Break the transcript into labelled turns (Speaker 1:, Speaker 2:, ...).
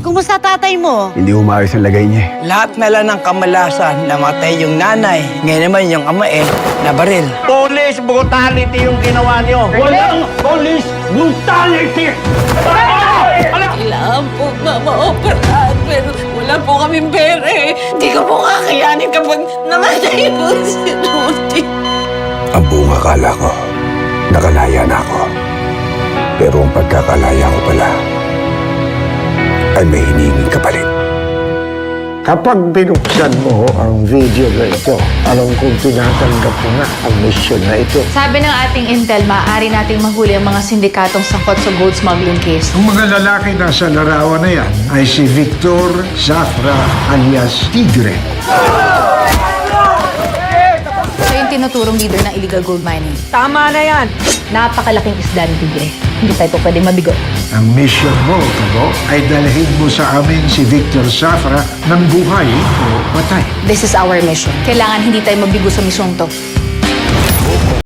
Speaker 1: Kumusta tatay mo?
Speaker 2: Hindi umayos ang lagay niya.
Speaker 3: Lahat na lang ng kamalasan, namatay yung nanay. Ngayon naman yung ama nabaril.
Speaker 4: Police brutality yung ginawa niyo. Walang police brutality!
Speaker 5: Kailangan po na ma-operahan, pero wala po kaming pera eh. Hindi ko po kakayanin kapag namatay po si Rudy.
Speaker 2: Ang buong akala ko, nakalaya na ako. Pero ang pagkakalaya ko pala, ay may hinihinging kapalit.
Speaker 6: Kapag binuksan mo ang video na ito, alam kong tinatanggap mo na ang mission na ito.
Speaker 7: Sabi ng ating intel, maaari nating mahuli ang mga sindikatong sangkot sa gold smuggling case.
Speaker 6: Ang mga lalaki na sa larawan na yan ay si Victor Zafra alias Tigre.
Speaker 7: Siya yung tinuturong leader ng illegal gold mining.
Speaker 5: Tama na yan.
Speaker 7: Napakalaking isda ni Tigre. Hindi tayo pwede mabigo.
Speaker 6: Ang mission mo, Tabo, ay dalhin mo sa amin si Victor Zafra ng buhay o patay.
Speaker 7: This is our mission. Kailangan hindi tayo mabigo sa misyong to.